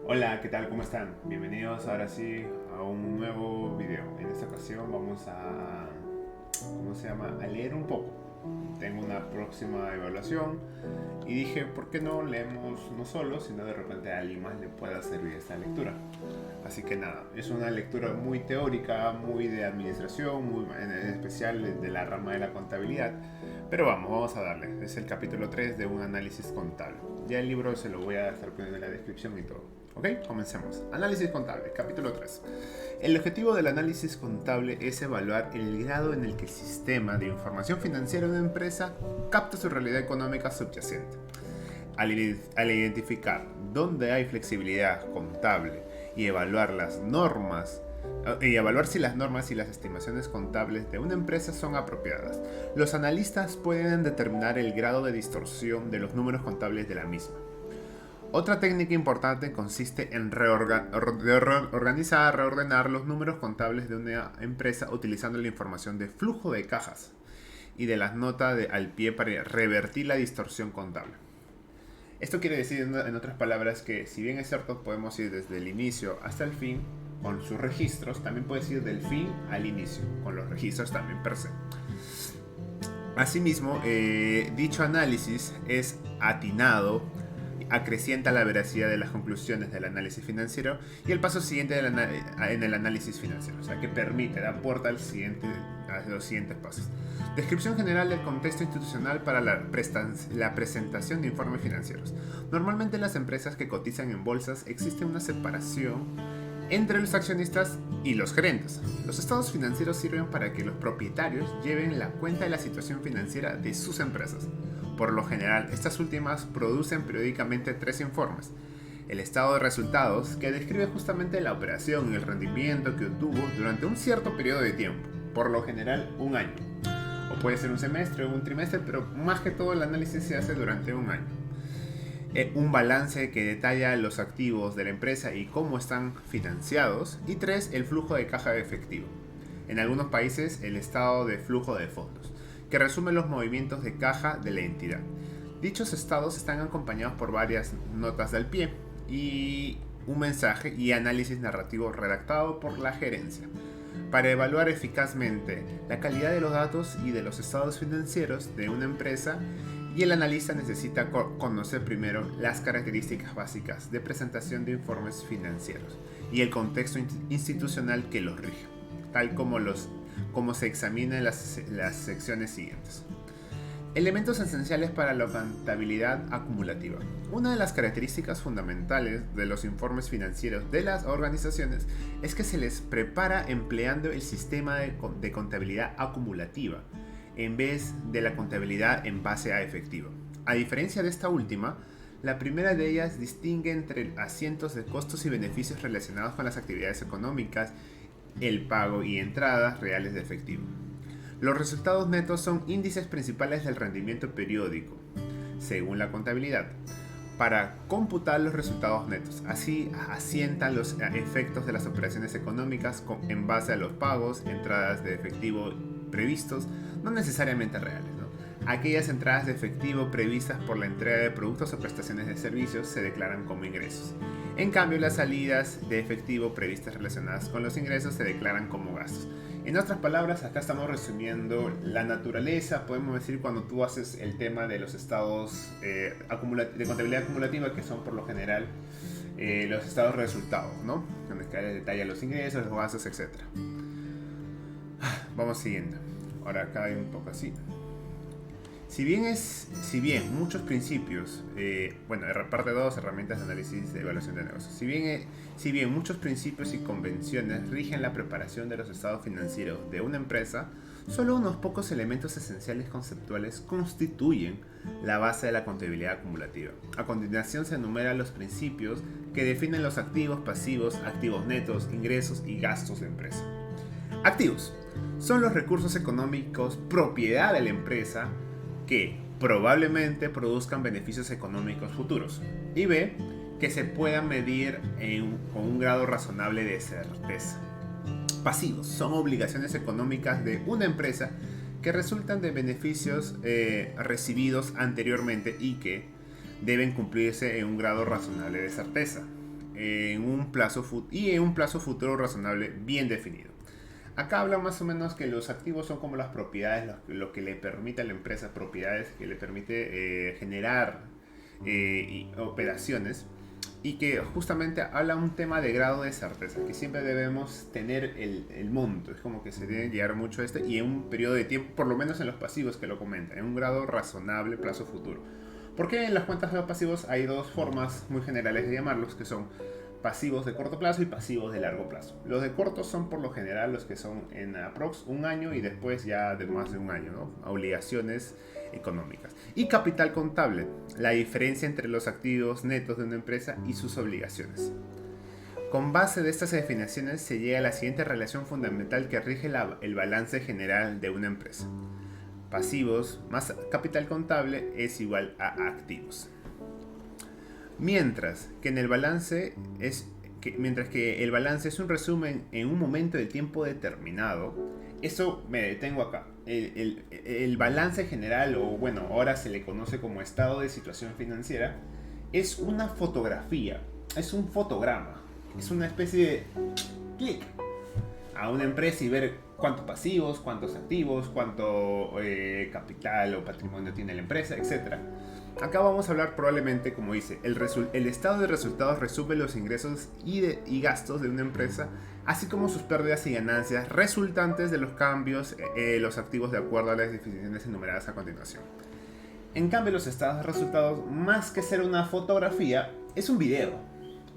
Hola, ¿qué tal? ¿Cómo están? Bienvenidos ahora sí a un nuevo video. En esta ocasión vamos a, ¿cómo se llama? A leer un poco. Tengo una próxima evaluación y dije, ¿por qué no leemos no solo, sino de repente a alguien más le pueda servir esta lectura? Así que nada, es una lectura muy teórica, muy de administración, muy en especial de la rama de la contabilidad. Pero vamos a darle. Es el capítulo 3 de un análisis contable. Ya el libro se lo voy a estar poniendo en la descripción y todo. ¿Ok? Comencemos. Análisis contable, capítulo 3. El objetivo del análisis contable es evaluar el grado en el que el sistema de información financiera de una empresa capta su realidad económica subyacente. Al identificar dónde hay flexibilidad contable y evaluar las normas y evaluar si las normas y las estimaciones contables de una empresa son apropiadas, los analistas pueden determinar el grado de distorsión de los números contables de la misma. Otra técnica importante consiste en reordenar los números contables de una empresa utilizando la información de flujo de cajas y de las notas al pie para revertir la distorsión contable. Esto quiere decir, en otras palabras, que si bien es cierto podemos ir desde el inicio hasta el fin con sus registros, también puedes ir del fin al inicio con los registros también per se. Asimismo, dicho análisis es atinado, acrecienta la veracidad de las conclusiones del análisis financiero y el paso siguiente en el análisis financiero, o sea que permite, da puerta a los siguientes pasos. Descripción general del contexto institucional para la presentación de informes financieros. Normalmente en las empresas que cotizan en bolsas existe una separación entre los accionistas y los gerentes. Los estados financieros sirven para que los propietarios lleven la cuenta de la situación financiera de sus empresas. Por lo general, estas últimas producen periódicamente 3 informes. El estado de resultados, que describe justamente la operación y el rendimiento que obtuvo durante un cierto periodo de tiempo, por lo general un año. O puede ser un semestre o un trimestre, pero más que todo el análisis se hace durante un año. Un balance que detalla los activos de la empresa y cómo están financiados. Y 3, el flujo de caja de efectivo. En algunos países, el estado de flujo de fondos, que resume los movimientos de caja de la entidad. Dichos estados están acompañados por varias notas al pie y un mensaje y análisis narrativo redactado por la gerencia. Para evaluar eficazmente la calidad de los datos y de los estados financieros de una empresa, y el analista necesita conocer primero las características básicas de presentación de informes financieros y el contexto institucional que los rige, tal como se examina en las secciones siguientes. Elementos esenciales para la contabilidad acumulativa. Una de las características fundamentales de los informes financieros de las organizaciones es que se les prepara empleando el sistema de contabilidad acumulativa en vez de la contabilidad en base a efectivo. A diferencia de esta última, la primera de ellas distingue entre asientos de costos y beneficios relacionados con las actividades económicas, el pago y entradas reales de efectivo. Los resultados netos son índices principales del rendimiento periódico, según la contabilidad, para computar los resultados netos. Así asientan los efectos de las operaciones económicas en base a los pagos, entradas de efectivo previstos, no necesariamente reales, ¿no? Aquellas entradas de efectivo previstas por la entrega de productos o prestaciones de servicios se declaran como ingresos. En cambio, las salidas de efectivo previstas relacionadas con los ingresos se declaran como gastos. En otras palabras, acá estamos resumiendo la naturaleza, podemos decir, cuando tú haces el tema de los estados de contabilidad acumulativa, que son por lo general los estados de resultados, ¿no? Donde detalla los ingresos, los gastos, etc. Vamos siguiendo. Ahora acá hay un poco así. Si bien muchos principios, parte 2, herramientas de análisis de evaluación de negocios. Si bien muchos principios y convenciones rigen la preparación de los estados financieros de una empresa, solo unos pocos elementos esenciales conceptuales constituyen la base de la contabilidad acumulativa. A continuación se enumeran los principios que definen los activos, pasivos, activos netos, ingresos y gastos de empresa. Activos son los recursos económicos propiedad de la empresa que probablemente produzcan beneficios económicos futuros. Y B, que se puedan medir con un grado razonable de certeza. Pasivos son obligaciones económicas de una empresa que resultan de beneficios recibidos anteriormente y que deben cumplirse en un grado razonable de certeza. en un plazo futuro razonable bien definido. Acá habla más o menos que los activos son como las propiedades, lo que le permite a la empresa, propiedades que le permite generar operaciones, y que justamente habla un tema de grado de certeza, que siempre debemos tener el monto, es como que se debe llegar mucho a y en un periodo de tiempo, por lo menos en los pasivos que lo comentan, en un grado razonable plazo futuro. Porque en las cuentas de los pasivos hay dos formas muy generales de llamarlos, que son pasivos de corto plazo y pasivos de largo plazo. Los de corto son por lo general los que son en aprox un año y después ya de más de un año, ¿no? Obligaciones económicas. Y capital contable, la diferencia entre los activos netos de una empresa y sus obligaciones. Con base de estas definiciones se llega a la siguiente relación fundamental que rige el balance general de una empresa. Pasivos más capital contable es igual a activos. Mientras que el balance es un resumen en un momento de tiempo determinado, eso me detengo acá. El balance general, o bueno, ahora se le conoce como estado de situación financiera, es una fotografía, es un fotograma, es una especie de clic a una empresa y ver cuántos pasivos, cuántos activos, cuánto capital o patrimonio tiene la empresa, etc. Acá vamos a hablar probablemente, como dice, el estado de resultados resume los ingresos y gastos de una empresa, así como sus pérdidas y ganancias resultantes de los cambios los activos de acuerdo a las definiciones enumeradas a continuación. En cambio, los estados de resultados, más que ser una fotografía, es un video.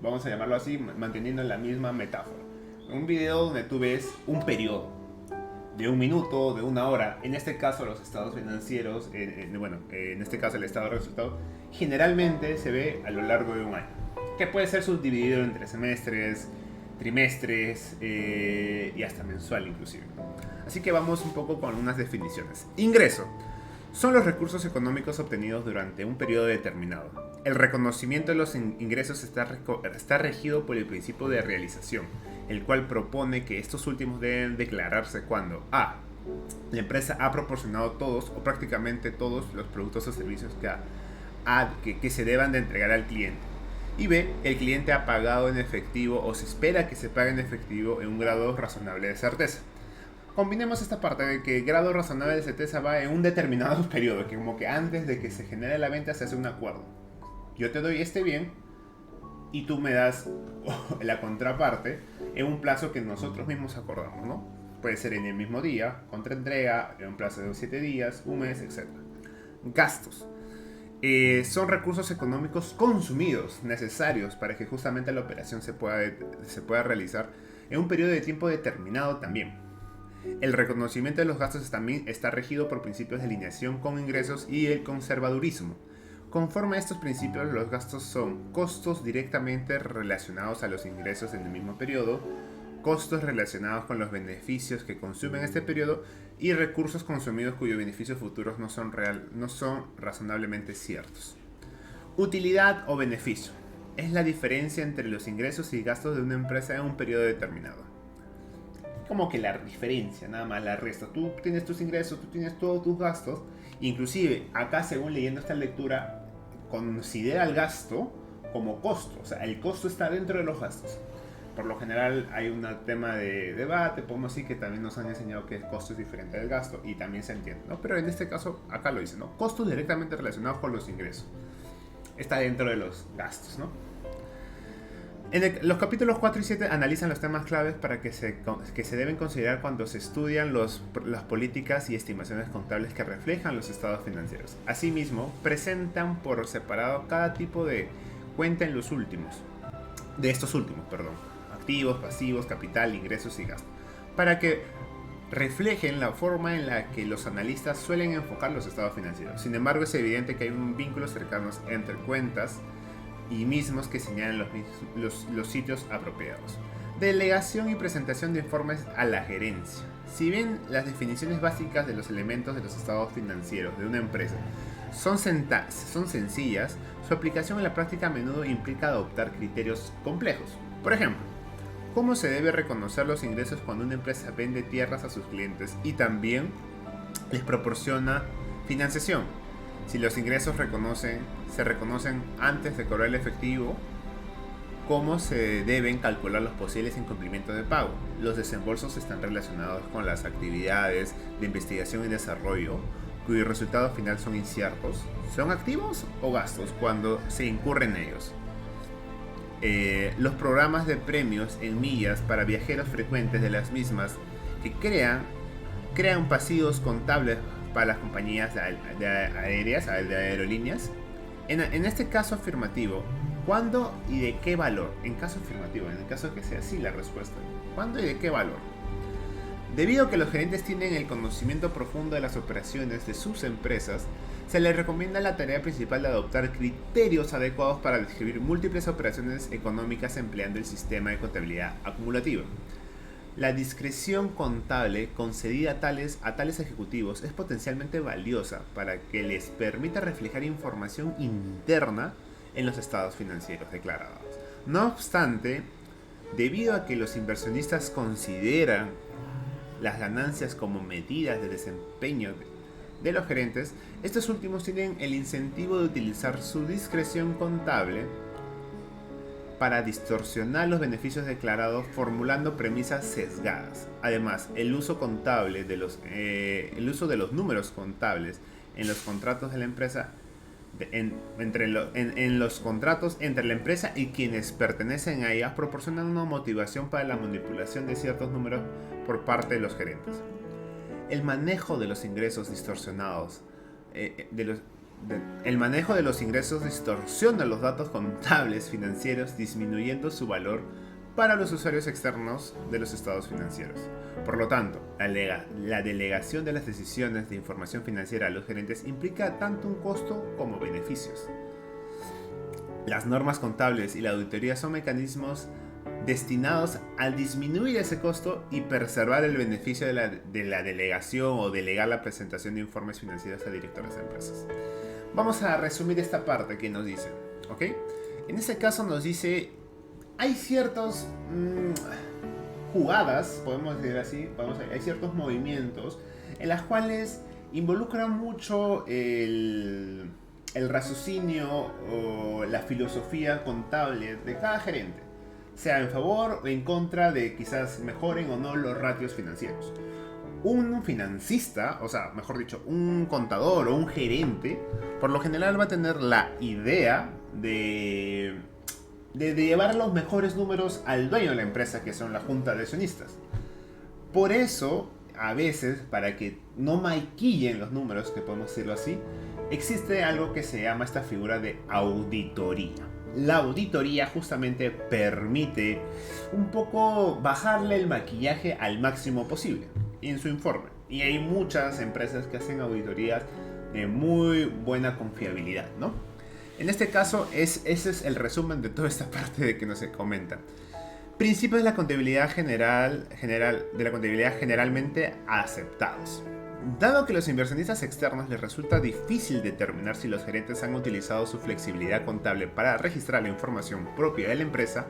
Vamos a llamarlo así, manteniendo la misma metáfora. Un video donde tú ves un periodo de un minuto, de una hora. En este caso los estados financieros, en este caso el estado de resultados, generalmente se ve a lo largo de un año, que puede ser subdividido entre semestres, trimestres y hasta mensual inclusive. Así que vamos un poco con unas definiciones. Ingreso son los recursos económicos obtenidos durante un periodo determinado. El reconocimiento de los ingresos está regido por el principio de realización, el cual propone que estos últimos deben declararse cuando a. La empresa ha proporcionado todos o prácticamente todos los productos o servicios que se deban de entregar al cliente, y b. El cliente ha pagado en efectivo o se espera que se pague en efectivo en un grado razonable de certeza. Combinemos esta parte de que grado razonable de certeza va en un determinado periodo, que como que antes de que se genere la venta se hace un acuerdo. Yo te doy este bien y tú me das la contraparte en un plazo que nosotros mismos acordamos, ¿no? Puede ser en el mismo día, contraentrega, en un plazo de 7 días, un mes, etc. Gastos. Son recursos económicos consumidos, necesarios para que justamente la operación se pueda realizar en un periodo de tiempo determinado también. El reconocimiento de los gastos también está regido por principios de alineación con ingresos y el conservadurismo. Conforme a estos principios, los gastos son costos directamente relacionados a los ingresos en el mismo periodo, costos relacionados con los beneficios que consumen este periodo y recursos consumidos cuyos beneficios futuros no son razonablemente ciertos. Utilidad o beneficio es la diferencia entre los ingresos y gastos de una empresa en un periodo determinado. Como que la diferencia, nada más la resta. Tú tienes tus ingresos, tú tienes todos tus gastos. Inclusive, acá según leyendo esta lectura, considera el gasto como costo. O sea, el costo está dentro de los gastos. Por lo general hay un tema de debate, podemos decir que también nos han enseñado que el costo es diferente del gasto y también se entiende, ¿no? Pero en este caso, acá lo dice, ¿no? Costos directamente relacionados con los ingresos. Está dentro de los gastos, ¿no? Los capítulos 4 y 7 analizan los temas claves que se deben considerar cuando se estudian las políticas y estimaciones contables que reflejan los estados financieros. Asimismo, presentan por separado cada tipo de cuenta de estos últimos, activos, pasivos, capital, ingresos y gastos, para que reflejen la forma en la que los analistas suelen enfocar los estados financieros. Sin embargo, es evidente que hay un vínculo cercano entre cuentas y mismos que señalan los sitios apropiados. Delegación y presentación de informes a la gerencia. Si bien las definiciones básicas de los elementos de los estados financieros de una empresa son sencillas, su aplicación en la práctica a menudo implica adoptar criterios complejos. Por ejemplo, ¿cómo se debe reconocer los ingresos cuando una empresa vende tierras a sus clientes y también les proporciona financiación? Si los ingresos se reconocen antes de cobrar el efectivo cómo se deben calcular los posibles incumplimientos de pago. Los desembolsos están relacionados con las actividades de investigación y desarrollo, cuyo resultado final son inciertos. ¿Son activos o gastos cuando se incurren ellos? Los programas de premios en millas para viajeros frecuentes de las mismas que crean pasivos contables para las compañías aéreas, de aerolíneas. En este caso afirmativo, ¿cuándo y de qué valor? En caso afirmativo, en el caso que sea así la respuesta. ¿Cuándo y de qué valor? Debido a que los gerentes tienen el conocimiento profundo de las operaciones de sus empresas, se les recomienda la tarea principal de adoptar criterios adecuados para describir múltiples operaciones económicas empleando el sistema de contabilidad acumulativa. La discreción contable concedida a tales ejecutivos es potencialmente valiosa para que les permita reflejar información interna en los estados financieros declarados. No obstante, debido a que los inversionistas consideran las ganancias como medidas de desempeño de los gerentes, estos últimos tienen el incentivo de utilizar su discreción contable para distorsionar los beneficios declarados formulando premisas sesgadas. Además, el uso de los números contables en los contratos de la empresa en los contratos entre la empresa y quienes pertenecen a ella proporcionan una motivación para la manipulación de ciertos números por parte de los gerentes. El manejo de los ingresos distorsionados el manejo de los ingresos distorsiona los datos contables financieros, disminuyendo su valor para los usuarios externos de los estados financieros. Por lo tanto, la delegación de las decisiones de información financiera a los gerentes implica tanto un costo como beneficios. Las normas contables y la auditoría son mecanismos destinados a disminuir ese costo y preservar el beneficio de la delegación o delegar la presentación de informes financieros a directores de empresas. Vamos a resumir esta parte que nos dice, ¿ok? En este caso nos dice, hay ciertas jugadas, podemos decir así, hay ciertos movimientos en las cuales involucran mucho el raciocinio o la filosofía contable de cada gerente, sea en favor o en contra de quizás mejoren o no los ratios financieros. Un financista, o sea, mejor dicho, un contador o un gerente, por lo general va a tener la idea de llevar los mejores números al dueño de la empresa, que son la junta de accionistas. Por eso, a veces, para que no maquillen los números, que podemos decirlo así, existe algo que se llama esta figura de auditoría. La auditoría justamente permite un poco bajarle el maquillaje al máximo posible en su informe. Y hay muchas empresas que hacen auditorías de muy buena confiabilidad, ¿no? En este caso, ese es el resumen de toda esta parte de que nos se comenta. Principios de la contabilidad generalmente aceptados. Dado que a los inversionistas externos les resulta difícil determinar si los gerentes han utilizado su flexibilidad contable para registrar la información propia de la empresa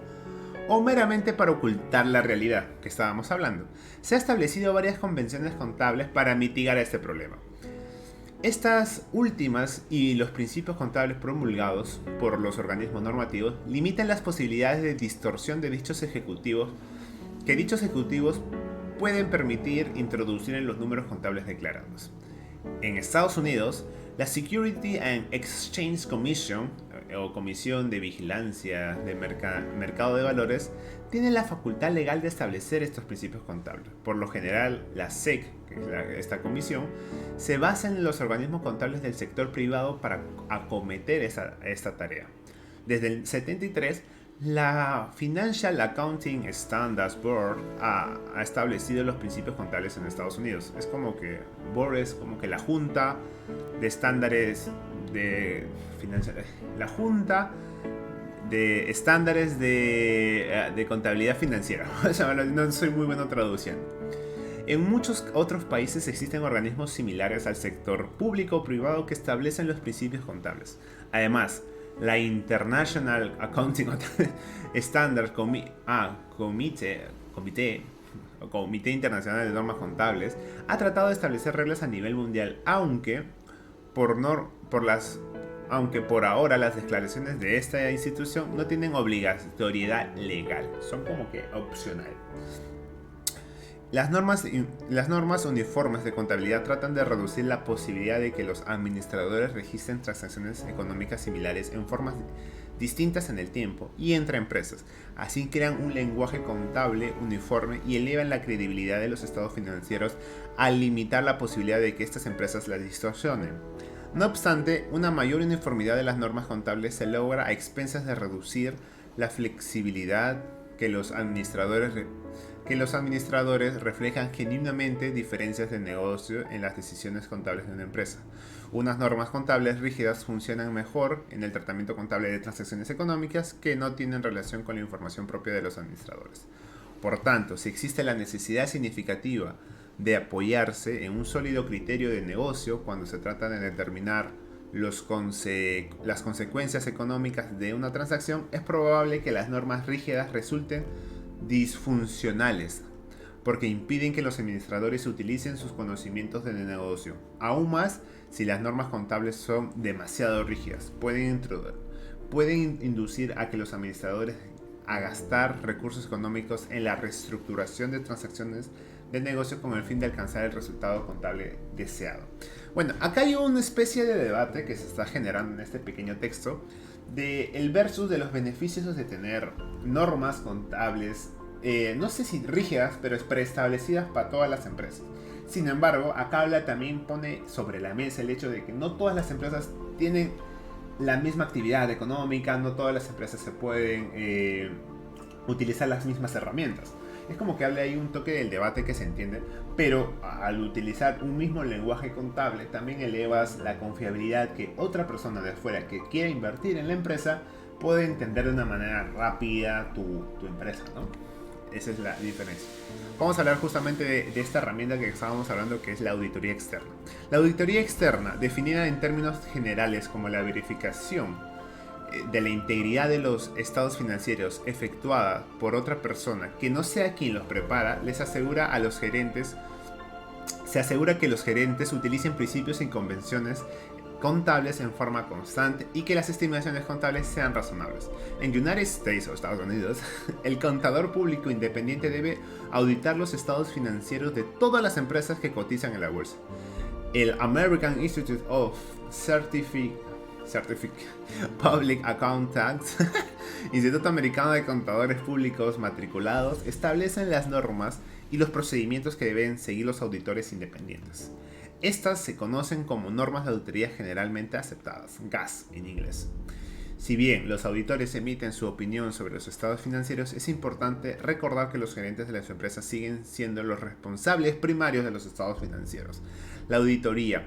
o meramente para ocultar la realidad que estábamos hablando, se ha establecido varias convenciones contables para mitigar este problema. Estas últimas y los principios contables promulgados por los organismos normativos limitan las posibilidades de distorsión de dichos ejecutivos pueden permitir introducir en los números contables declarados. En Estados Unidos, la Security and Exchange Commission, o Comisión de Vigilancia de Mercado de Valores, tiene la facultad legal de establecer estos principios contables. Por lo general, la SEC, que es esta comisión, se basa en los organismos contables del sector privado para acometer esta tarea. Desde el 73, la Financial Accounting Standards Board ha establecido los principios contables en Estados Unidos. Es como que Board es como que la junta de estándares de contabilidad financiera. O sea, no soy muy bueno traduciendo. En muchos otros países existen organismos similares al sector público o privado que establecen los principios contables. Además, la International Accounting Standards Comité Internacional de Normas Contables ha tratado de establecer reglas a nivel mundial, aunque por aunque por ahora las declaraciones de esta institución no tienen obligatoriedad legal, son como que opcional. Las normas uniformes de contabilidad tratan de reducir la posibilidad de que los administradores registren transacciones económicas similares en formas distintas en el tiempo y entre empresas. Así crean un lenguaje contable uniforme y elevan la credibilidad de los estados financieros al limitar la posibilidad de que estas empresas las distorsionen. No obstante, una mayor uniformidad de las normas contables se logra a expensas de reducir la flexibilidad que los administradores reflejan genuinamente diferencias de negocio en las decisiones contables de una empresa. Unas normas contables rígidas funcionan mejor en el tratamiento contable de transacciones económicas que no tienen relación con la información propia de los administradores. Por tanto, si existe la necesidad significativa de apoyarse en un sólido criterio de negocio cuando se trata de determinar las consecuencias económicas de una transacción, es probable que las normas rígidas resulten disfuncionales, porque impiden que los administradores utilicen sus conocimientos de negocio. Aún más, si las normas contables son demasiado rígidas, pueden inducir a que los administradores a gastar recursos económicos en la reestructuración de transacciones de negocio con el fin de alcanzar el resultado contable deseado. Bueno, acá hay una especie de debate que se está generando en este pequeño texto de el versus de los beneficios de tener normas contables, no sé si rígidas, pero preestablecidas para todas las empresas. Sin embargo, acá también pone sobre la mesa el hecho de que no todas las empresas tienen la misma actividad económica, no todas las empresas se pueden utilizar las mismas herramientas. Es como que habla ahí un toque del debate que se entiende, pero al utilizar un mismo lenguaje contable también elevas la confiabilidad que otra persona de afuera que quiera invertir en la empresa puede entender de una manera rápida tu empresa, ¿no? Esa es la diferencia. Vamos a hablar justamente de esta herramienta que estábamos hablando, que es la auditoría externa. La auditoría externa, definida en términos generales como la verificación de la integridad de los estados financieros efectuada por otra persona que no sea quien los prepara, se asegura que los gerentes utilicen principios y convenciones contables en forma constante y que las estimaciones contables sean razonables. En United States o Estados Unidos, el contador público independiente debe auditar los estados financieros de todas las empresas que cotizan en la bolsa. El American Institute of Public Accountants, Instituto Americano de Contadores Públicos matriculados, establecen las normas y los procedimientos que deben seguir los auditores independientes. Estas se conocen como normas de auditoría generalmente aceptadas, GAS en inglés. Si bien los auditores emiten su opinión sobre los estados financieros, es importante recordar que los gerentes de las empresas siguen siendo los responsables primarios de los estados financieros. La auditoría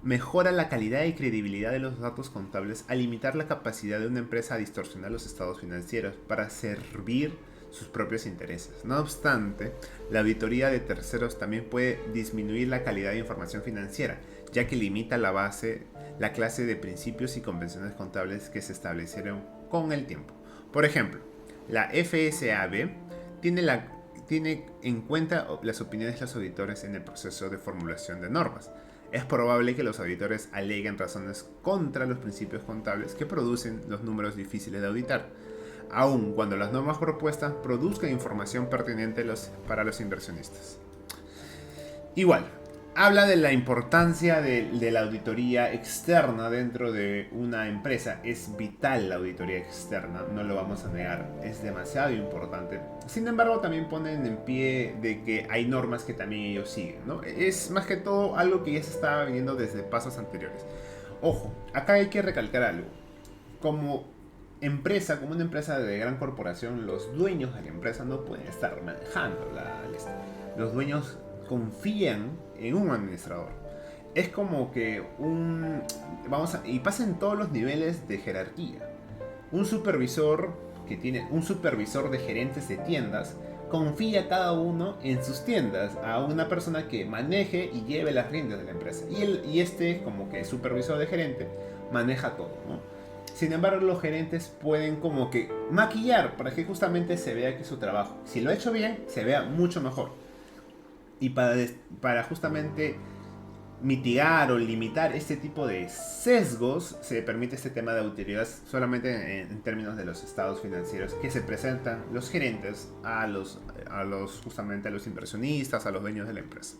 mejora la calidad y credibilidad de los datos contables al limitar la capacidad de una empresa a distorsionar los estados financieros para servir sus propios intereses. No obstante, la auditoría de terceros también puede disminuir la calidad de información financiera, ya que limita la clase de principios y convenciones contables que se establecieron con el tiempo. Por ejemplo, la FSAB tiene en cuenta las opiniones de los auditores en el proceso de formulación de normas. Es probable que los auditores aleguen razones contra los principios contables que producen los números difíciles de auditar, aun cuando las normas propuestas produzcan información pertinente para los inversionistas. Igual, habla de la importancia de la auditoría externa dentro de una empresa. Es vital la auditoría externa, no lo vamos a negar, es demasiado importante. Sin embargo, también ponen en pie de que hay normas que también ellos siguen, ¿no? Es más que todo algo que ya se estaba viendo desde pasos anteriores. Ojo, acá hay que recalcar algo. Como una empresa de gran corporación, los dueños de la empresa no pueden estar manejando la lista. Los dueños confían en un administrador. Es como que y pasa en todos los niveles de jerarquía. Un supervisor de gerentes de tiendas confía cada uno en sus tiendas a una persona que maneje y lleve las riendas de la empresa. Y este, como que supervisor de gerente, maneja todo, ¿no? Sin embargo, los gerentes pueden como que maquillar para que justamente se vea que su trabajo, si lo ha hecho bien, se vea mucho mejor. Y para justamente mitigar o limitar este tipo de sesgos, se permite este tema de auditorías solamente en términos de los estados financieros que se presentan los gerentes justamente a los inversionistas, a los dueños de la empresa.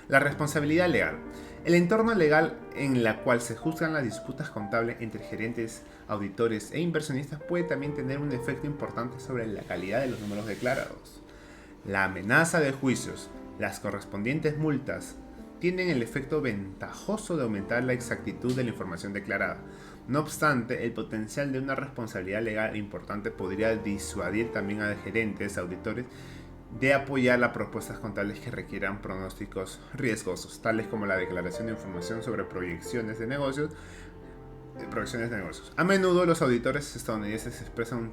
La responsabilidad legal. El entorno legal en la cual se juzgan las disputas contables entre gerentes, auditores e inversionistas puede también tener un efecto importante sobre la calidad de los números declarados. La amenaza de juicios, las correspondientes multas, tienen el efecto ventajoso de aumentar la exactitud de la información declarada. No obstante, el potencial de una responsabilidad legal importante podría disuadir también a gerentes, auditores, de apoyar las propuestas contables que requieran pronósticos riesgosos, tales como la declaración de información sobre proyecciones de negocios. A menudo los auditores estadounidenses expresan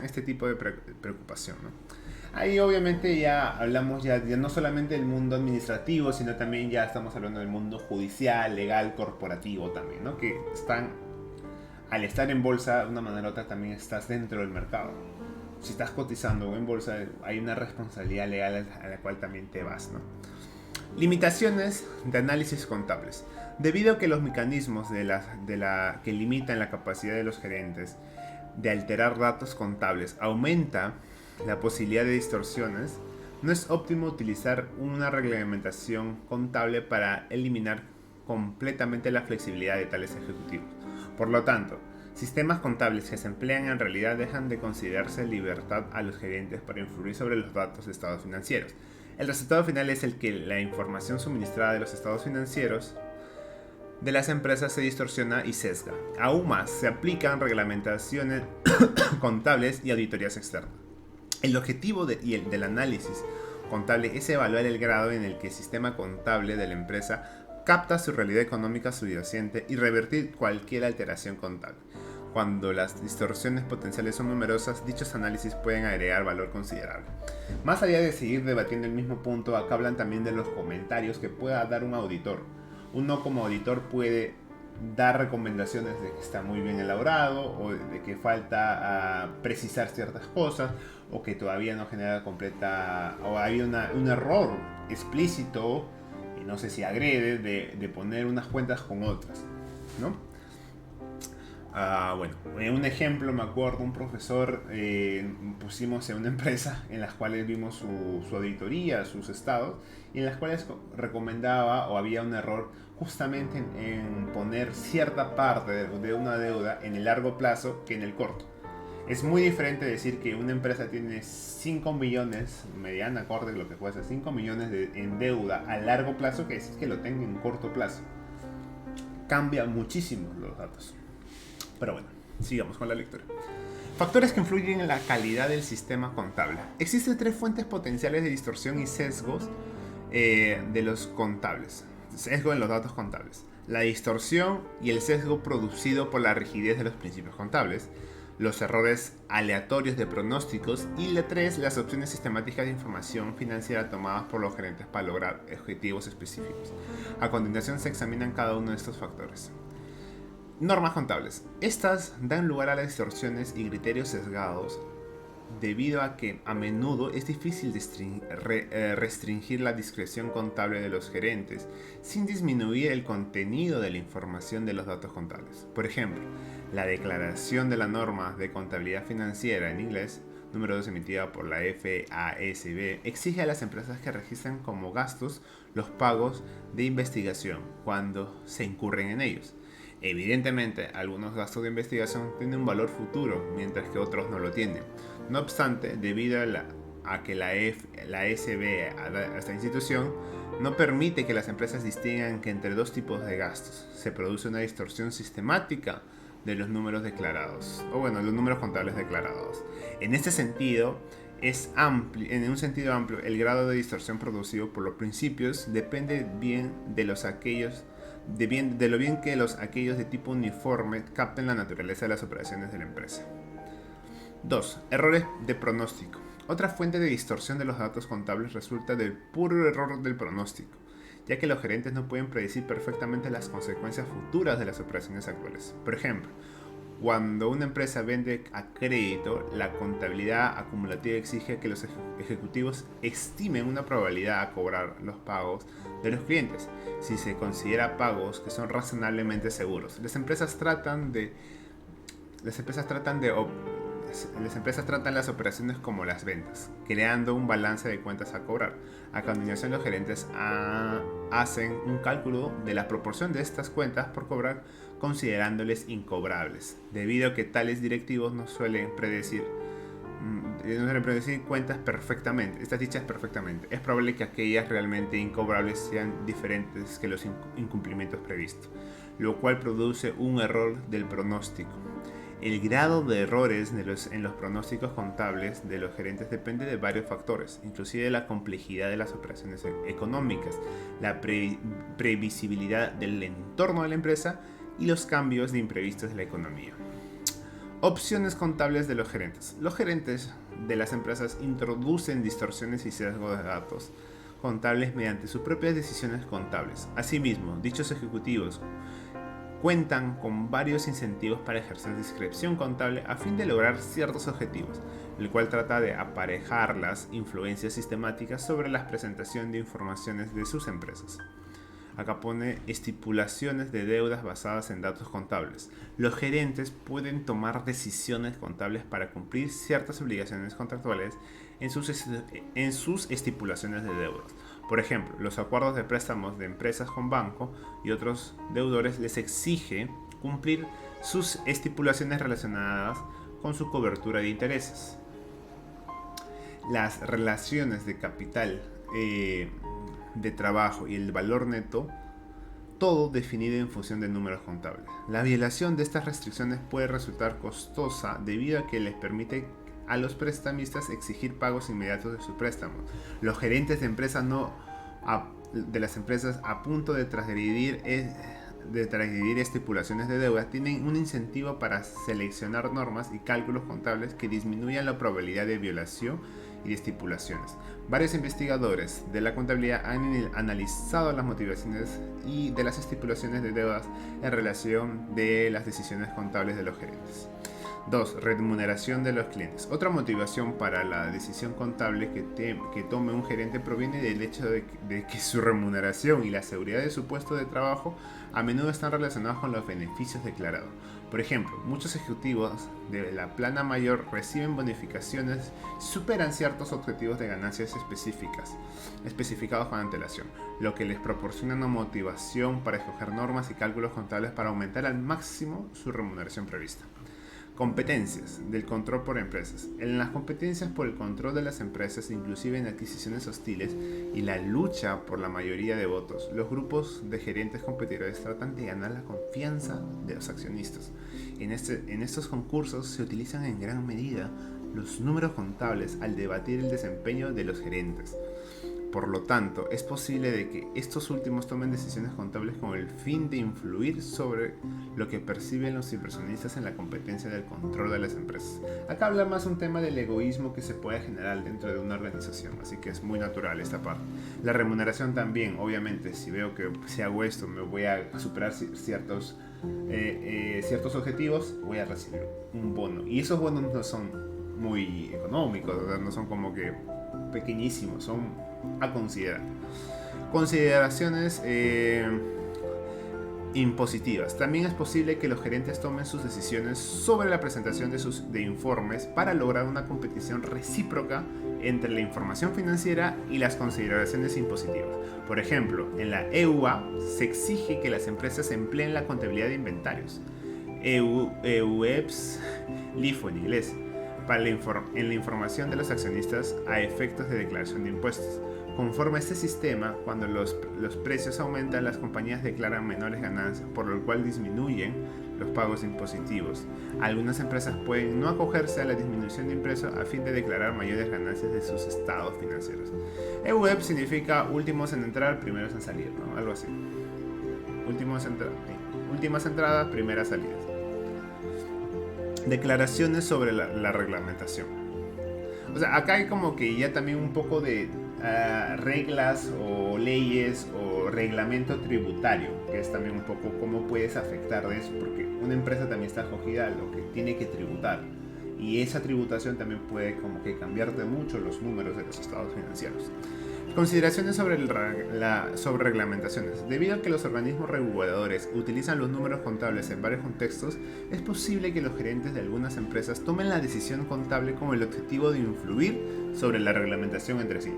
este tipo de preocupación, ¿no? Ahí obviamente ya hablamos ya no solamente del mundo administrativo, sino también ya estamos hablando del mundo judicial, legal, corporativo también, ¿no? Que al estar en bolsa, de una manera u otra también estás dentro del mercado. Si estás cotizando en bolsa, hay una responsabilidad legal a la cual también te vas, ¿no? Limitaciones de análisis contables. Debido a que los mecanismos que limitan la capacidad de los gerentes de alterar datos contables aumenta la posibilidad de distorsiones, no es óptimo utilizar una reglamentación contable para eliminar completamente la flexibilidad de tales ejecutivos. Por lo tanto, sistemas contables que se emplean en realidad dejan de considerarse libertad a los gerentes para influir sobre los datos de estados financieros. El resultado final es el que la información suministrada de los estados financieros de las empresas se distorsiona y sesga. Aún más, se aplican reglamentaciones contables y auditorías externas. El objetivo del análisis contable es evaluar el grado en el que el sistema contable de la empresa capta su realidad económica subyacente y revertir cualquier alteración contable. Cuando las distorsiones potenciales son numerosas, dichos análisis pueden agregar valor considerable. Más allá de seguir debatiendo el mismo punto, acá hablan también de los comentarios que pueda dar un auditor. Uno como auditor puede dar recomendaciones de que está muy bien elaborado o de que falta precisar ciertas cosas o que todavía no genera completa o hay un error explícito y no sé si agrede de poner unas cuentas con otras, ¿no? Bueno, un ejemplo, me acuerdo, un profesor pusimos en una empresa en las cuales vimos su auditoría, sus estados, y en las cuales recomendaba o había un error justamente en poner cierta parte de una deuda en el largo plazo que en el corto. Es muy diferente decir que una empresa tiene 5 millones, mediana, acorde lo que puede ser, 5 millones en deuda a largo plazo que decir que lo tenga en corto plazo. Cambia muchísimo los datos. Pero bueno, sigamos con la lectura. Factores que influyen en la calidad del sistema contable. Existen 3 fuentes potenciales de distorsión y sesgos de los contables. Sesgo en los datos contables. La distorsión y el sesgo producido por la rigidez de los principios contables. Los errores aleatorios de pronósticos. Y la 3, las opciones sistemáticas de información financiera tomadas por los gerentes para lograr objetivos específicos. A continuación se examinan cada uno de estos factores. Normas contables. Estas dan lugar a las distorsiones y criterios sesgados debido a que a menudo es difícil restringir la discreción contable de los gerentes sin disminuir el contenido de la información de los datos contables. Por ejemplo, la declaración de la norma de contabilidad financiera en inglés, número 2 emitida por la FASB, exige a las empresas que registren como gastos los pagos de investigación cuando se incurren en ellos. Evidentemente, algunos gastos de investigación tienen un valor futuro, mientras que otros no lo tienen. No obstante, debido a que la SB, a esta institución, no permite que las empresas distingan que entre 2 tipos de gastos se produce una distorsión sistemática de los números declarados, los números contables declarados. En este sentido, en un sentido amplio, el grado de distorsión producido por los principios depende bien de lo bien que aquellos de tipo uniforme capten la naturaleza de las operaciones de la empresa. 2. Errores de pronóstico. Otra fuente de distorsión de los datos contables resulta del puro error del pronóstico, ya que los gerentes no pueden predecir perfectamente las consecuencias futuras de las operaciones actuales. Por ejemplo, Cuando una empresa vende a crédito, la contabilidad acumulativa exige que los ejecutivos estimen una probabilidad a cobrar los pagos de los clientes, si se considera pagos que son razonablemente seguros. Las empresas tratan las operaciones como las ventas, creando un balance de cuentas a cobrar. A continuación, los gerentes hacen un cálculo de la proporción de estas cuentas por cobrar, considerándoles incobrables, debido a que tales directivos no suelen predecir cuentas perfectamente, estas dichas perfectamente. Es probable que aquellas realmente incobrables sean diferentes que los incumplimientos previstos, lo cual produce un error del pronóstico. El grado de errores en los pronósticos contables de los gerentes depende de varios factores, inclusive la complejidad de las operaciones económicas, la previsibilidad del entorno de la empresa y los cambios de imprevistos de la economía. Opciones contables de los gerentes. Los gerentes de las empresas introducen distorsiones y sesgos de datos contables mediante sus propias decisiones contables. Asimismo, dichos ejecutivos cuentan con varios incentivos para ejercer discreción contable a fin de lograr ciertos objetivos, el cual trata de aparejar las influencias sistemáticas sobre la presentación de informaciones de sus empresas. Acá pone estipulaciones de deudas basadas en datos contables. Los gerentes pueden tomar decisiones contables para cumplir ciertas obligaciones contractuales en sus estipulaciones de deudas. Por ejemplo, los acuerdos de préstamos de empresas con banco y otros deudores les exige cumplir sus estipulaciones relacionadas con su cobertura de intereses. Las relaciones de capital de trabajo y el valor neto, todo definido en función de números contables. La violación de estas restricciones puede resultar costosa debido a que les permite a los prestamistas exigir pagos inmediatos de sus préstamos. Los gerentes de empresas de las empresas a punto de transgredir estipulaciones de deuda tienen un incentivo para seleccionar normas y cálculos contables que disminuyan la probabilidad de violación y de estipulaciones. Varios investigadores de la contabilidad han analizado las motivaciones y de las estipulaciones de deudas en relación de las decisiones contables de los gerentes. 2. Remuneración de los clientes. Otra motivación para la decisión contable que tome un gerente proviene del hecho de que su remuneración y la seguridad de su puesto de trabajo a menudo están relacionados con los beneficios declarados. Por ejemplo, muchos ejecutivos de la plana mayor reciben bonificaciones si superan ciertos objetivos de ganancias especificados con antelación, lo que les proporciona una motivación para escoger normas y cálculos contables para aumentar al máximo su remuneración prevista. Competencias del control por empresas. En las competencias por el control de las empresas, inclusive en adquisiciones hostiles y la lucha por la mayoría de votos, los grupos de gerentes competidores tratan de ganar la confianza de los accionistas. En estos concursos se utilizan en gran medida los números contables al debatir el desempeño de los gerentes. Por lo tanto, es posible de que estos últimos tomen decisiones contables con el fin de influir sobre lo que perciben los inversionistas en la competencia del control de las empresas. Acá habla más un tema del egoísmo que se puede generar dentro de una organización, así que es muy natural esta parte. La remuneración también, obviamente, si veo que si hago esto me voy a superar ciertos objetivos, voy a recibir un bono. Y esos bonos no son muy económicos, o sea, no son como que pequeñísimos, son a considerar. Consideraciones impositivas. También es posible que los gerentes tomen sus decisiones sobre la presentación de informes para lograr una competición recíproca entre la información financiera y las consideraciones impositivas. Por ejemplo, en la EUA se exige que las empresas empleen la contabilidad de inventarios. EUEPS, LIFO en inglés, en la información de los accionistas a efectos de declaración de impuestos. Conforme a este sistema, cuando los precios aumentan, las compañías declaran menores ganancias, por lo cual disminuyen los pagos impositivos. Algunas empresas pueden no acogerse a la disminución de impuestos a fin de declarar mayores ganancias de sus estados financieros. EUEP significa últimos en entrar, primeros en salir, ¿no? Algo así. Últimas entradas, primeras salidas. Declaraciones sobre la reglamentación. O sea, acá hay como que ya también un poco de reglas o leyes o reglamento tributario, que es también un poco cómo puedes afectar de eso, porque una empresa también está acogida a lo que tiene que tributar. Y esa tributación también puede como que cambiarte mucho los números de los estados financieros. Consideraciones sobre reglamentaciones. Debido a que los organismos reguladores utilizan los números contables en varios contextos, es posible que los gerentes de algunas empresas tomen la decisión contable con el objetivo de influir sobre la reglamentación entre sí.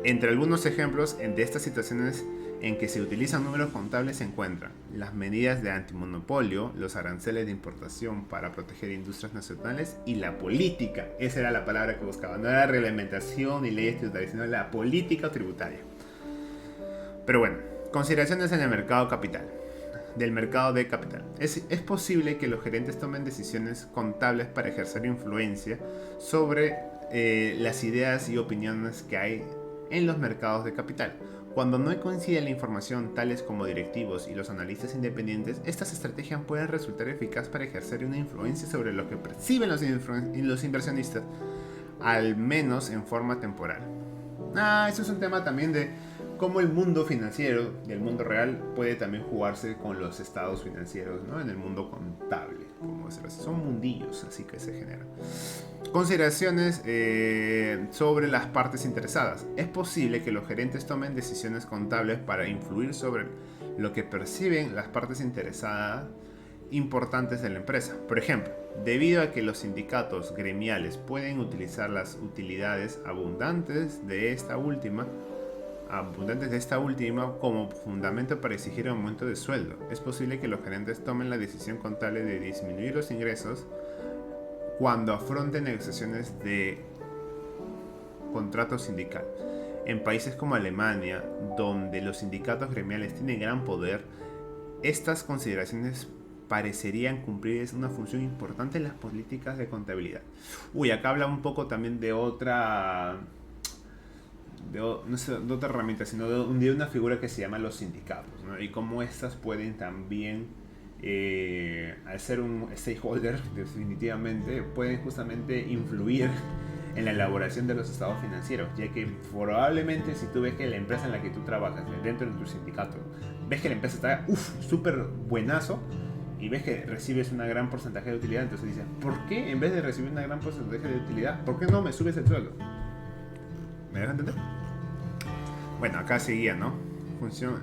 Entre algunos ejemplos de estas situaciones en que se utilizan números contables se encuentran las medidas de antimonopolio, los aranceles de importación para proteger industrias nacionales y la política. Esa era la palabra que buscaba, no era reglamentación ni leyes tributarias, sino la política tributaria. Pero bueno, consideraciones en el mercado capital. Del mercado de capital. Es posible que los gerentes tomen decisiones contables para ejercer influencia sobre las ideas y opiniones que hay en los mercados de capital. Cuando no coincide la información, tales como directivos y los analistas independientes, estas estrategias pueden resultar eficaces para ejercer una influencia sobre lo que perciben los inversionistas, al menos en forma temporal. Eso es un tema también de cómo el mundo financiero y el mundo real puede también jugarse con los estados financieros, ¿no? En el mundo contable, como decirlo así. Son mundillos así que se generan. Consideraciones sobre las partes interesadas. Es posible que los gerentes tomen decisiones contables para influir sobre lo que perciben las partes interesadas importantes de la empresa. Por ejemplo, debido a que los sindicatos gremiales pueden utilizar las utilidades abundantes de esta última como fundamento para exigir aumento de sueldo, es posible que los gerentes tomen la decisión contable de disminuir los ingresos cuando afronten negociaciones de contrato sindical. En países como Alemania, donde los sindicatos gremiales tienen gran poder, estas consideraciones parecerían cumplir una función importante en las políticas de contabilidad. Acá habla un poco también de otra herramienta, sino de una figura que se llama los sindicatos, ¿no? Y cómo estas pueden también, al ser un stakeholder, definitivamente, pueden justamente influir en la elaboración de los estados financieros, ya que probablemente si tú ves que la empresa en la que tú trabajas, dentro de tu sindicato, ves que la empresa está súper buenazo, y ves que recibes una gran porcentaje de utilidad, entonces dices, ¿por qué en vez de recibir una gran porcentaje de utilidad, por qué no me subes el sueldo? ¿Me dejan entender? Bueno, acá seguía, ¿no?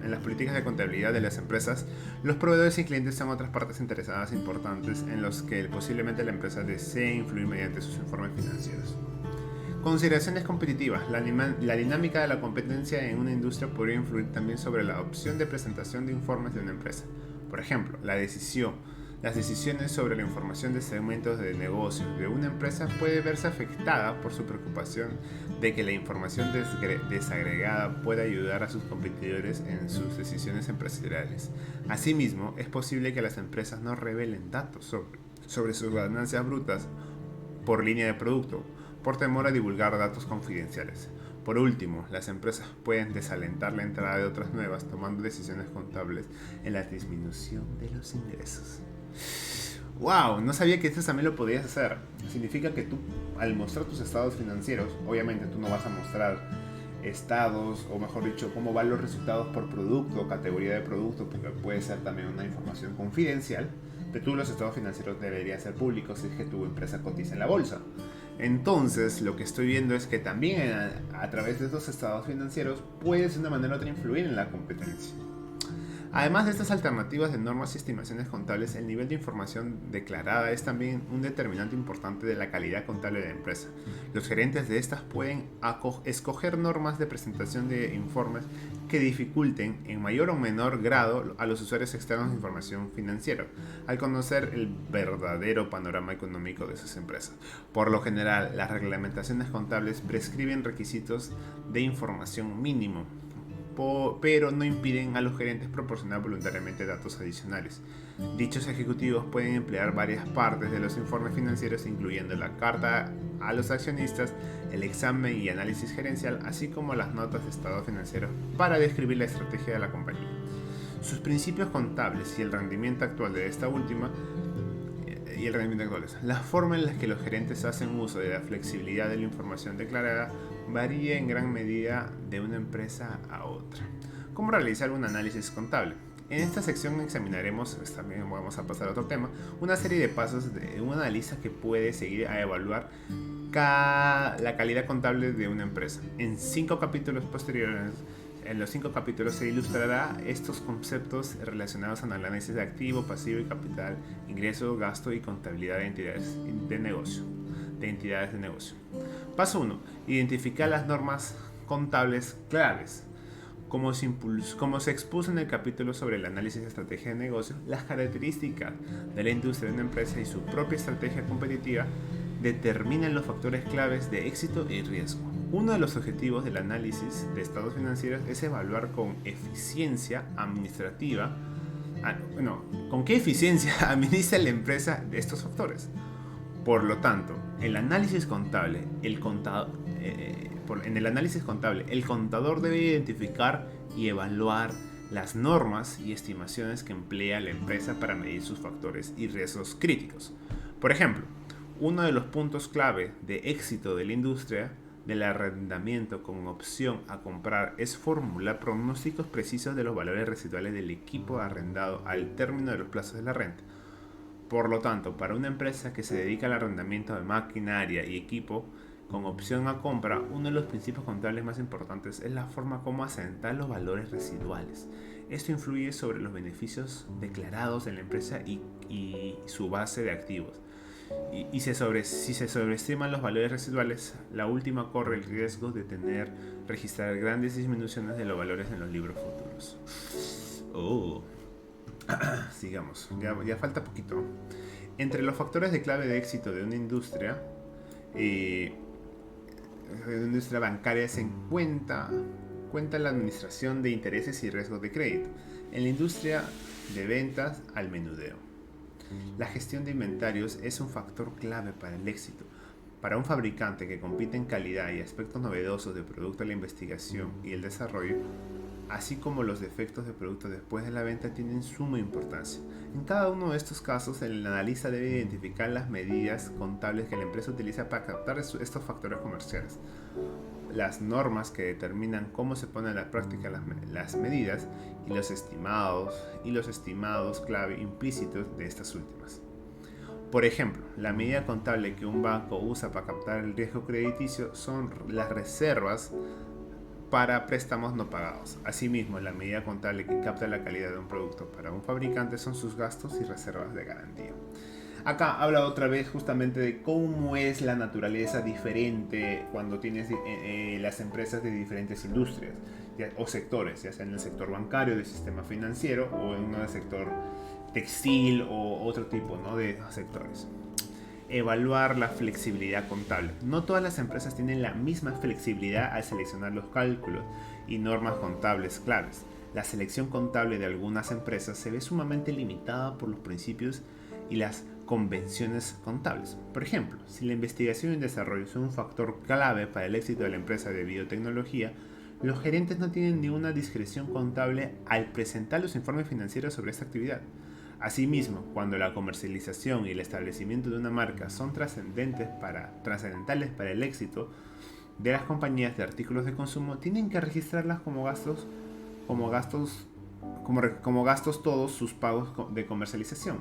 En las políticas de contabilidad de las empresas, los proveedores y clientes son otras partes interesadas importantes en los que posiblemente la empresa desee influir mediante sus informes financieros. Consideraciones competitivas. La dinámica de la competencia en una industria podría influir también sobre la opción de presentación de informes de una empresa. Por ejemplo, las decisiones sobre la información de segmentos de negocios de una empresa puede verse afectada por su preocupación de que la información desagregada pueda ayudar a sus competidores en sus decisiones empresariales. Asimismo, es posible que las empresas no revelen datos sobre sus ganancias brutas por línea de producto, por temor a divulgar datos confidenciales. Por último, las empresas pueden desalentar la entrada de otras nuevas tomando decisiones contables en la disminución de los ingresos. ¡Wow! No sabía que esto también lo podías hacer. Significa que tú, al mostrar tus estados financieros, obviamente tú no vas a mostrar estados, o mejor dicho, cómo van los resultados por producto o categoría de producto, porque puede ser también una información confidencial, pero tú los estados financieros deberían ser públicos si es que tu empresa cotiza en la bolsa. Entonces, lo que estoy viendo es que también a través de estos estados financieros puedes de una manera u otra influir en la competencia. Además de estas alternativas de normas y estimaciones contables, el nivel de información declarada es también un determinante importante de la calidad contable de la empresa. Los gerentes de estas pueden escoger normas de presentación de informes que dificulten en mayor o menor grado a los usuarios externos de información financiera, al conocer el verdadero panorama económico de sus empresas. Por lo general, las reglamentaciones contables prescriben requisitos de información mínimo, pero no impiden a los gerentes proporcionar voluntariamente datos adicionales. Dichos ejecutivos pueden emplear varias partes de los informes financieros, incluyendo la carta a los accionistas, el examen y análisis gerencial, así como las notas de estado financiero, para describir la estrategia de la compañía, sus principios contables y el rendimiento actual de esta última. La forma en la que los gerentes hacen uso de la flexibilidad de la información declarada varía en gran medida de una empresa a otra. ¿Cómo realizar un análisis contable? En esta sección examinaremos, pues también vamos a pasar a otro tema, una serie de pasos de un analista que puede seguir a evaluar la calidad contable de una empresa. En 5 capítulos posteriores, en los 5 capítulos se ilustrará estos conceptos relacionados al análisis de activo, pasivo y capital, ingreso, gasto y contabilidad de entidades de negocio. Paso 1. Identificar las normas contables claves. Como se expuso en el capítulo sobre el análisis de estrategia de negocio, las características de la industria de una empresa y su propia estrategia competitiva determinan los factores claves de éxito y riesgo. Uno de los objetivos del análisis de estados financieros es evaluar con eficiencia administrativa, con qué eficiencia administra la empresa de estos factores. Por lo tanto, en el análisis contable, el contador debe identificar y evaluar las normas y estimaciones que emplea la empresa para medir sus factores y riesgos críticos. Por ejemplo, uno de los puntos clave de éxito de la industria del arrendamiento con opción a comprar es formular pronósticos precisos de los valores residuales del equipo arrendado al término de los plazos de la renta. Por lo tanto, para una empresa que se dedica al arrendamiento de maquinaria y equipo con opción a compra, uno de los principios contables más importantes es la forma como asentar los valores residuales. Esto influye sobre los beneficios declarados en la empresa y su base de activos. Si se sobreestiman los valores residuales, la última corre el riesgo de registrar grandes disminuciones de los valores en los libros futuros. Sigamos, ya falta poquito. Entre los factores de clave de éxito de una industria bancaria se cuenta la administración de intereses y riesgos de crédito. En la industria de ventas al menudeo, la gestión de inventarios es un factor clave para el éxito. Para un fabricante que compite en calidad y aspectos novedosos de producto, la investigación y el desarrollo, así como los defectos de producto después de la venta, tienen suma importancia. En cada uno de estos casos, el analista debe identificar las medidas contables que la empresa utiliza para captar estos factores comerciales, las normas que determinan cómo se ponen en la práctica las medidas y los estimados clave implícitos de estas últimas. Por ejemplo, la medida contable que un banco usa para captar el riesgo crediticio son las reservas para préstamos no pagados. Asimismo, la medida contable que capta la calidad de un producto para un fabricante son sus gastos y reservas de garantía. Acá habla otra vez justamente de cómo es la naturaleza diferente cuando tienes las empresas de diferentes industrias o sectores, ya sea en el sector bancario, del sistema financiero, o en el sector textil o otro tipo, ¿no?, de sectores. Evaluar la flexibilidad contable. No todas las empresas tienen la misma flexibilidad al seleccionar los cálculos y normas contables claves. La selección contable de algunas empresas se ve sumamente limitada por los principios y las convenciones contables. Por ejemplo, si la investigación y desarrollo son un factor clave para el éxito de la empresa de biotecnología, los gerentes no tienen ninguna discreción contable al presentar los informes financieros sobre esta actividad. Asimismo, cuando la comercialización y el establecimiento de una marca son trascendentales para el éxito de las compañías de artículos de consumo, tienen que registrarlas como gastos todos sus pagos de comercialización.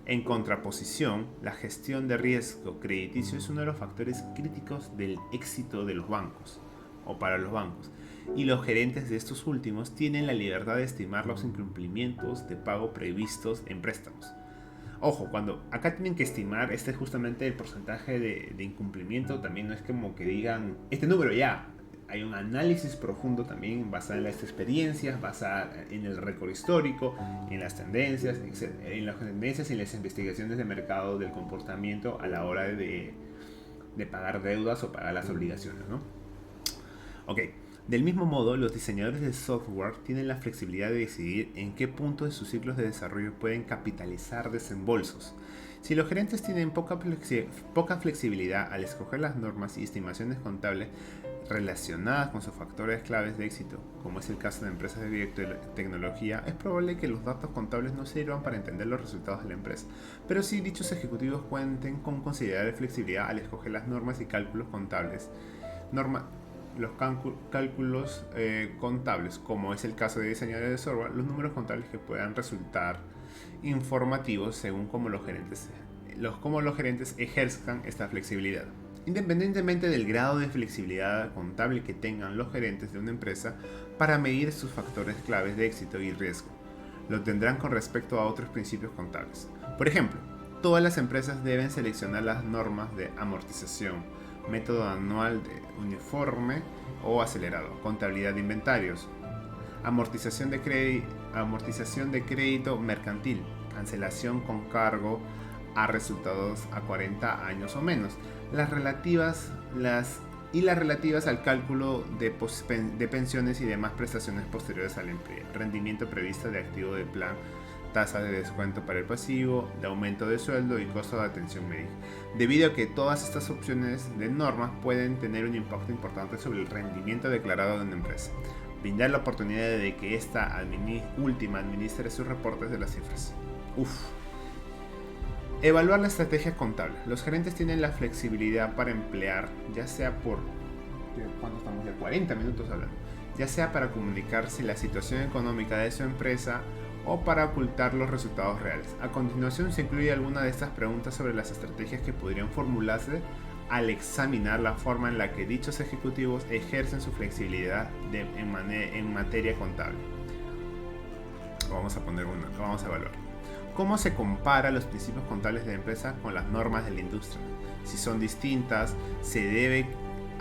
En contraposición, la gestión de riesgo crediticio es uno de los factores críticos del éxito de los bancos o para los bancos, y los gerentes de estos últimos tienen la libertad de estimar los incumplimientos de pago previstos en préstamos. Ojo, cuando acá tienen que estimar, este es justamente el porcentaje de incumplimiento, también no es como que digan este número ya. Hay un análisis profundo también basado en las experiencias, basado en el récord histórico, en las tendencias, etc. En las tendencias y las investigaciones de mercado del comportamiento a la hora de pagar deudas o pagar las obligaciones, ¿no? Ok. Del mismo modo, los diseñadores de software tienen la flexibilidad de decidir en qué punto de sus ciclos de desarrollo pueden capitalizar desembolsos. Si los gerentes tienen poca flexibilidad al escoger las normas y estimaciones contables relacionadas con sus factores claves de éxito, como es el caso de empresas de biotecnología, es probable que los datos contables no sirvan para entender los resultados de la empresa, pero sí dichos ejecutivos cuenten con considerable flexibilidad al escoger las normas y cálculos contables los cálculos contables, como es el caso de diseñadores de software, los números contables que puedan resultar informativos según cómo los gerentes ejerzan esta flexibilidad. Independientemente del grado de flexibilidad contable que tengan los gerentes de una empresa para medir sus factores claves de éxito y riesgo, lo tendrán con respecto a otros principios contables. Por ejemplo, todas las empresas deben seleccionar las normas de amortización, método anual de uniforme o acelerado, contabilidad de inventarios, amortización de crédito mercantil, cancelación con cargo a resultados a 40 años o menos, las relativas al cálculo de pensiones y demás prestaciones posteriores al empleo, rendimiento previsto de activo de plan, tasa de descuento para el pasivo, de aumento de sueldo y costo de atención médica. Debido a que todas estas opciones de normas pueden tener un impacto importante sobre el rendimiento declarado de una empresa, brindar la oportunidad de que esta última administre sus reportes de las cifras. Evaluar la estrategia contable. Los gerentes tienen la flexibilidad para emplear, ya sea por, ¿cuánto estamos? De 40 minutos hablando, ya sea para comunicarse la situación económica de su empresa o para ocultar los resultados reales. A continuación se incluye alguna de estas preguntas sobre las estrategias que podrían formularse al examinar la forma en la que dichos ejecutivos ejercen su flexibilidad en materia contable. Vamos a evaluar. ¿Cómo se compara los principios contables de la empresa con las normas de la industria? Si son distintas, ¿se debe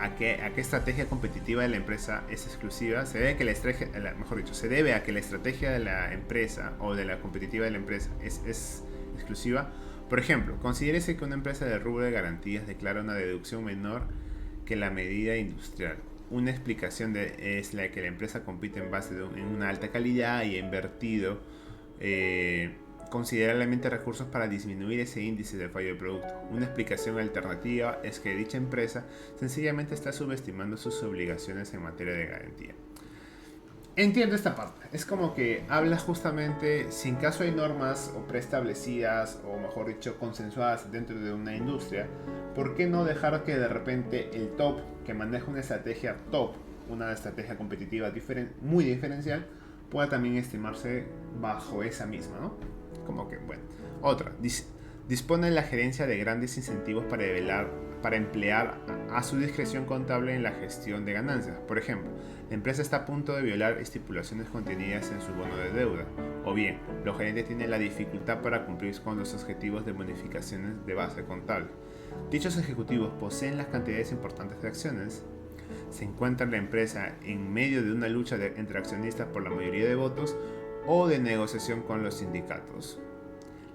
a qué estrategia competitiva de la empresa es exclusiva? ¿Se debe a que la estrategia de la empresa o de la competitiva de la empresa es exclusiva? Por ejemplo, considérese que una empresa de rubro de garantías declara una deducción menor que la medida industrial. Una explicación es la que la empresa compite en base en una alta calidad y ha invertido considerablemente recursos para disminuir ese índice de fallo de producto. Una explicación alternativa es que dicha empresa sencillamente está subestimando sus obligaciones en materia de garantía. Entiendo esta parte. Es como que habla justamente, si en caso hay normas o preestablecidas, o mejor dicho, consensuadas dentro de una industria, ¿por qué no dejar que de repente el top, que maneja una estrategia top, una estrategia competitiva muy diferencial, pueda también estimarse bajo esa misma, ¿no? Como que, bueno. Otra, dispone la gerencia de grandes incentivos para emplear a su discreción contable en la gestión de ganancias. Por ejemplo, la empresa está a punto de violar estipulaciones contenidas en su bono de deuda. O bien, los gerentes tienen la dificultad para cumplir con los objetivos de bonificaciones de base contable. Dichos ejecutivos poseen las cantidades importantes de acciones. Se encuentra la empresa en medio de una lucha entre accionistas por la mayoría de votos o de negociación con los sindicatos.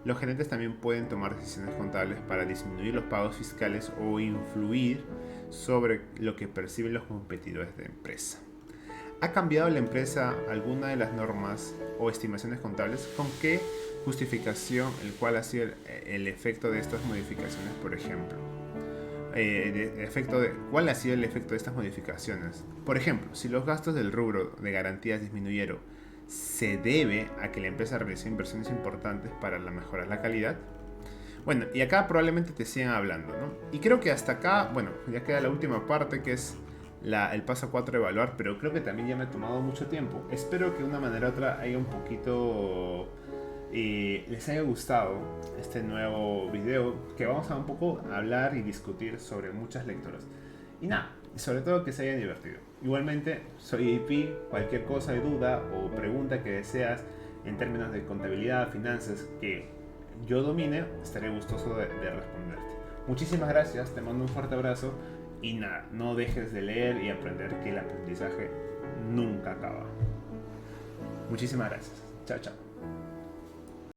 Los gerentes también pueden tomar decisiones contables para disminuir los pagos fiscales o influir sobre lo que perciben los competidores de la empresa. ¿Ha cambiado la empresa alguna de las normas o estimaciones contables? ¿Con qué justificación cuál ha sido el efecto de estas modificaciones, por ejemplo? ¿Cuál ha sido el efecto de estas modificaciones? Por ejemplo, si los gastos del rubro de garantías disminuyeron, ¿se debe a que la empresa realizó inversiones importantes para mejorar la calidad? Bueno, y acá probablemente te sigan hablando, ¿no? Y creo que hasta acá, bueno, ya queda la última parte, que es el paso 4 de evaluar, pero creo que también ya me ha tomado mucho tiempo. Espero que de una manera u otra haya un poquito les haya gustado este nuevo video, que vamos a un poco hablar y discutir sobre muchas lecturas. Y nada, y sobre todo que se hayan divertido. Igualmente, soy AP, cualquier cosa de duda o pregunta que deseas en términos de contabilidad, finanzas, que yo domine, estaré gustoso de responderte. Muchísimas gracias, te mando un fuerte abrazo y nada, no dejes de leer y aprender, que el aprendizaje nunca acaba. Muchísimas gracias. Chao, chao.